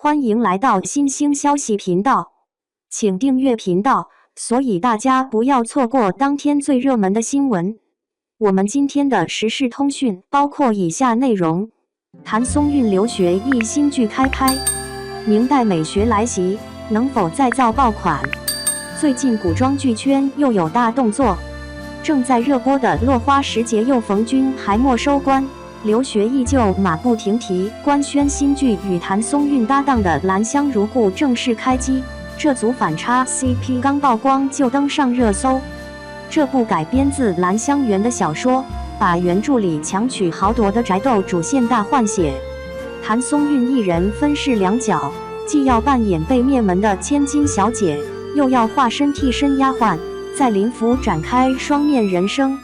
欢迎来到新兴消息频道，请订阅频道，所以大家不要错过当天最热门的新闻。我们今天的时事通讯包括以下内容：谭松韵留学一新剧开拍，明代美学来袭，能否再造爆款？最近古装剧圈又有大动作，正在热播的《落花时节又逢君》还没收官。留学依旧马不停蹄，官宣新剧与谭松韵搭档的《兰香如故》正式开机，这组反差 CP 刚曝光就登上热搜。这部改编自兰香园的小说，把原著里强取豪夺的宅斗主线大换血，谭松韵一人分饰两角，既要扮演被灭门的千金小姐，又要化身替身丫鬟，在林府展开双面人生。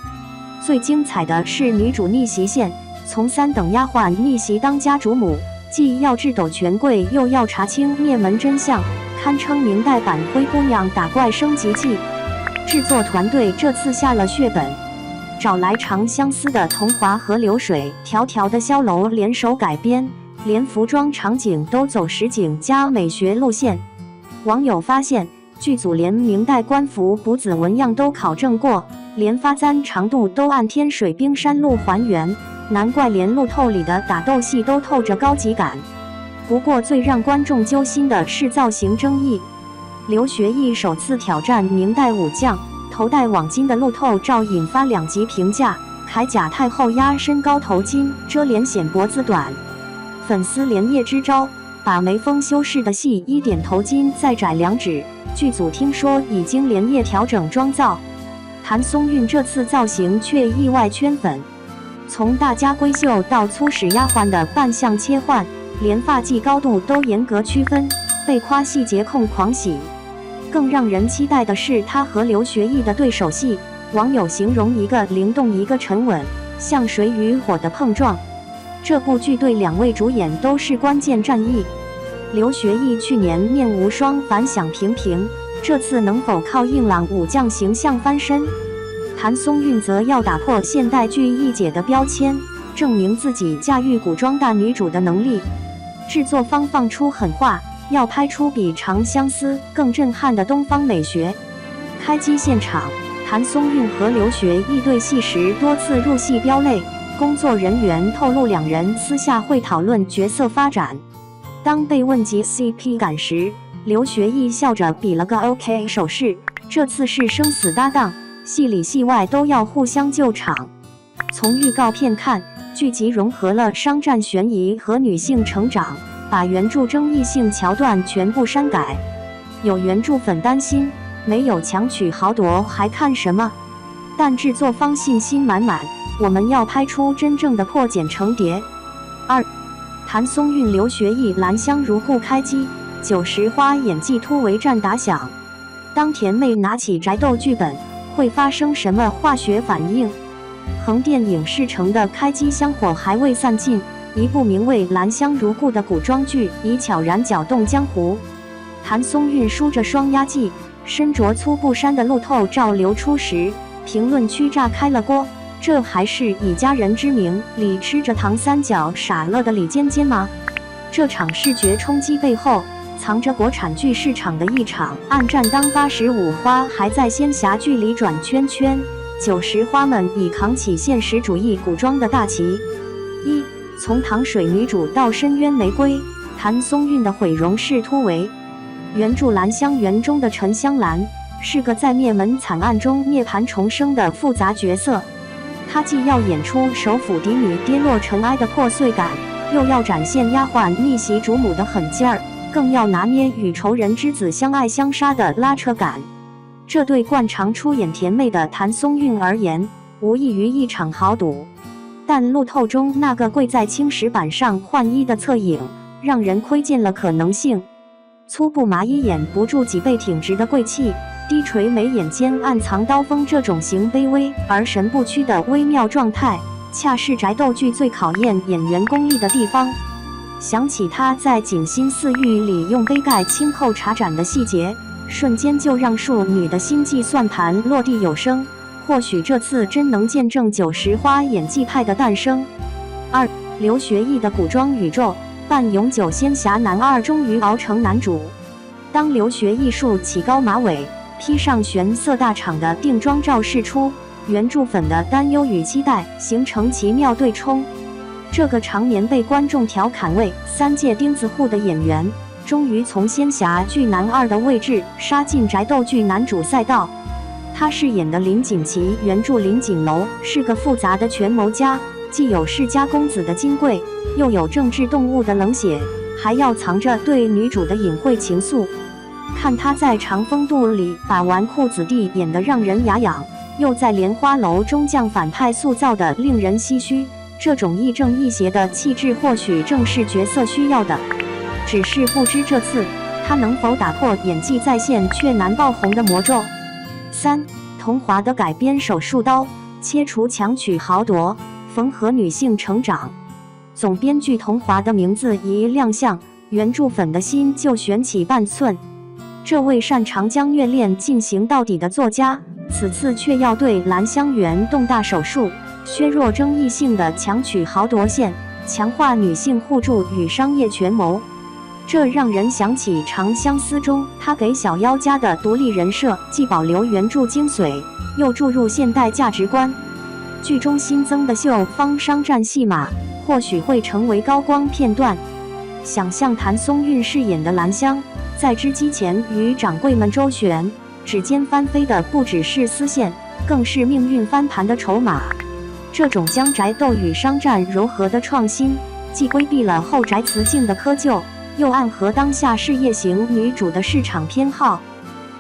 最精彩的是女主逆袭线。从3等丫鬟逆袭当家主母，既要智斗权贵，又要查清灭门真相，堪称明代版《灰姑娘打怪升级记》。制作团队这次下了血本，找来长相思的桐华和流水、条条的萧楼联手改编，连服装场景都走实景加美学路线。网友发现，剧组连明代官服补子纹样都考证过，连发簪长度都按天水冰山路还原。难怪连路透里的打斗戏都透着高级感。不过最让观众揪心的是造型争议。刘学义首次挑战明代武将，头戴网巾的路透照引发2极评价。铠甲太后压身高头巾，遮脸显脖子短。粉丝连夜支招，把眉峰修饰的细1点头巾再窄2指。剧组听说已经连夜调整妆造。谭松韵这次造型却意外圈粉。从大家闺秀到粗使丫鬟的扮相切换，连发髻高度都严格区分，被夸细节控狂喜。更让人期待的是她和刘学义的对手戏，网友形容一个灵动一个沉稳，像水与火的碰撞。这部剧对2位主演都是关键战役。刘学义去年面无双反响平平，这次能否靠硬朗武将形象翻身？谭松韵则要打破现代剧一姐的标签，证明自己驾驭古装大女主的能力。制作方放出狠话，要拍出比长相思更震撼的东方美学。开机现场，谭松韵和刘学义对戏时多次入戏飙泪，工作人员透露2人私下会讨论角色发展。当被问及 CP 感时，刘学义笑着比了个 OK 手势，这次是生死搭档。戏里戏外都要互相救场。从预告片看，剧集融合了商战悬疑和女性成长，把原著争议性桥段全部删改。有原著粉担心，没有强取豪夺还看什么？但制作方信心满满，我们要拍出真正的破茧成蝶。2. 谭松韵刘学义兰香如故开机，90花演技突围战打响。当甜妹拿起宅斗剧本，会发生什么化学反应？横店影视城的开机香火还未散尽，一部名为《兰香如故》的古装剧已悄然搅动江湖。谭松韵梳着双压髻，身着粗布衫的路透照流出时，评论区炸开了锅。这还是以家人之名里吃着糖三角傻乐的李尖尖吗？这场视觉冲击背后，藏着国产剧市场的一场暗战。当85花还在仙侠剧里转圈圈，90花们已扛起现实主义古装的大旗。1. 从糖水女主到深渊玫瑰，谭松韵的毁容式突围。原著《兰香园》中的沉香兰是个在灭门惨案中涅槃重生的复杂角色，她既要演出首府嫡女跌落尘埃的破碎感，又要展现丫鬟逆袭主母的狠劲儿，更要拿捏与仇人之子相爱相杀的拉扯感。这对惯常出演甜妹的谭松韵而言，无异于一场豪赌。但路透中那个跪在青石板上换衣的侧影，让人窥见了可能性。粗布麻衣掩不住脊背挺直的贵气，低垂眉眼间暗藏刀锋，这种型卑微而神不屈的微妙状态，恰是宅斗剧最考验演员功力的地方。想起他在《锦心似玉》里用杯盖轻扣茶盏的细节，瞬间就让庶女的心计算盘落地有声。或许这次真能见证90花演技派的诞生。2. 刘学义的古装宇宙，扮永久仙侠男二终于熬成男主。当留学艺术起高马尾，披上玄色大厂的定妆照释出，原著粉的担忧与期待形成奇妙对冲。这个常年被观众调侃为3届钉子户的演员，终于从仙侠剧男二的位置杀进宅斗剧男主赛道。他饰演的林锦棋，原著林锦楼，是个复杂的权谋家，既有世家公子的金贵，又有政治动物的冷血，还要藏着对女主的隐晦情愫。看他在《长风渡》里把纨绔子弟演得让人牙痒，又在《莲花楼》中将反派塑造得令人唏嘘，这种亦正亦邪的气质或许正是角色需要的。只是不知这次他能否打破演技在线却难爆红的魔咒。3. 桐华的改编手术刀，切除强取豪夺，缝合女性成长。总编剧桐华的名字一亮相，原著粉的心就悬起半寸。这位擅长将虐恋进行到底的作家，此次却要对兰香园动大手术，削弱争议性的强取豪夺线，强化女性互助与商业权谋。这让人想起《长相思》中他给小妖家的独立人设，既保留原著精髓，又注入现代价值观。剧中新增的秀芳商战戏码，或许会成为高光片段。想象谭松韵饰演的兰香，在织机前与掌柜们周旋，指尖翻飞的不只是丝线，更是命运翻盘的筹码。这种将宅斗与商战糅合的创新，既规避了后宅雌竞的窠臼，又暗合当下事业型女主的市场偏好。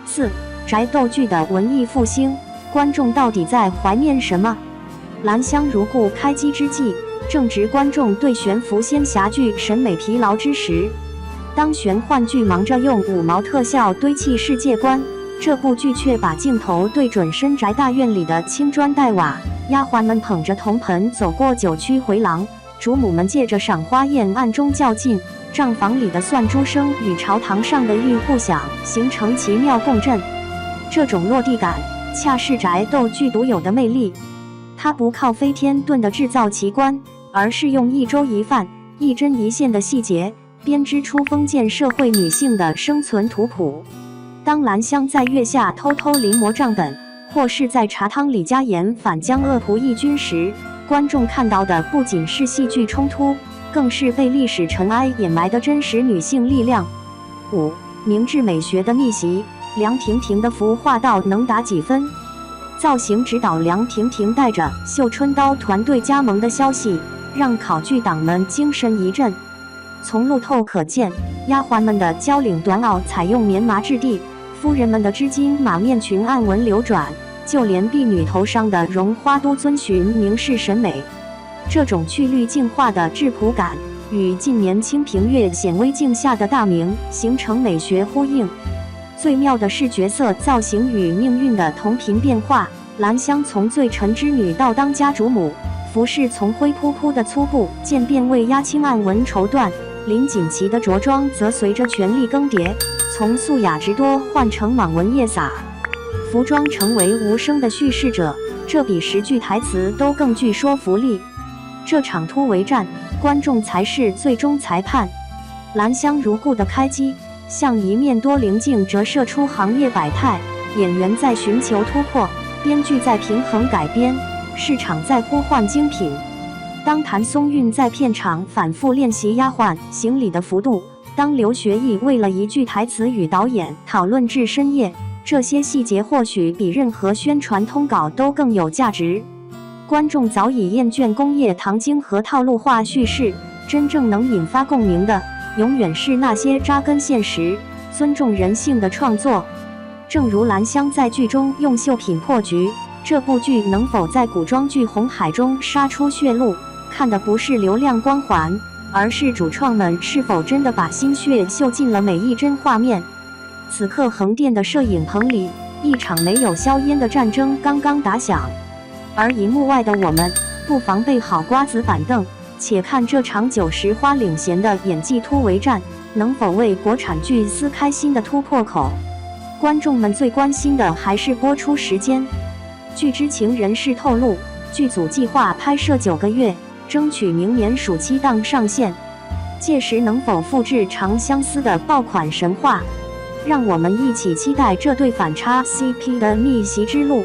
4. 宅斗剧的文艺复兴，观众到底在怀念什么？兰香如故开机之际，正值观众对悬浮仙侠剧审美疲劳之时。当玄幻剧忙着用5毛特效堆砌世界观，这部剧却把镜头对准深宅大院里的青砖黛瓦，丫鬟们捧着铜盆走过9曲回廊，主母们借着赏花宴暗中较劲，账房里的算珠声与朝堂上的玉户响形成奇妙共振。这种落地感，恰是宅斗剧独有的魅力。它不靠飞天遁的制造奇观，而是用一粥一饭、一针一线的细节，编织出封建社会女性的生存图谱。当兰香在月下偷偷临摹账本，或是在茶汤里加盐反将恶仆义军时，观众看到的不仅是戏剧冲突，更是被历史尘埃掩埋的真实女性力量。5. 明治美学的逆袭，梁婷婷的服化道能打几分？造型指导梁婷婷带着绣春刀团队加盟的消息，让考剧党们精神一振。从路透可见，丫鬟们的交领短袄采用棉麻质地，夫人们的织金马面裙暗纹流转，就连婢女头上的绒花都遵循明式审美。这种去滤镜化的质朴感，与近年清平乐显微镜下的大明形成美学呼应。最妙的是角色造型与命运的同频变化，兰香从罪臣之女到当家主母，服饰从灰扑扑的粗布渐变为压青暗纹绸缎，林锦棋的着装则随着权力更迭，从素雅直多换成莽纹夜洒，服装成为无声的叙事者，这比10句台词都更具说服力。这场突围战，观众才是最终裁判。兰香如故的开机，像一面多棱镜折射出行业百态，演员在寻求突破，编剧在平衡改编，市场在呼唤精品。当谭松韵在片场反复练习丫鬟行礼的幅度，当刘学义为了一句台词与导演讨论至深夜，这些细节或许比任何宣传通稿都更有价值。观众早已厌倦工业糖精和套路化叙事，真正能引发共鸣的，永远是那些扎根现实、尊重人性的创作。正如兰香在剧中用绣品破局，这部剧能否在古装剧红海中杀出血路，看的不是流量光环，而是主创们是否真的把心血绣进了每一帧画面。此刻横店的摄影棚里，一场没有硝烟的战争刚刚打响，而荧幕外的我们不妨备好瓜子板凳，且看这场90花领衔的演技突围战能否为国产剧撕开新的突破口。观众们最关心的还是播出时间。据知情人士透露，剧组计划拍摄9个月，争取明年暑期档上线。届时能否复制长相思的爆款神话？让我们一起期待这对反差 CP 的逆袭之路。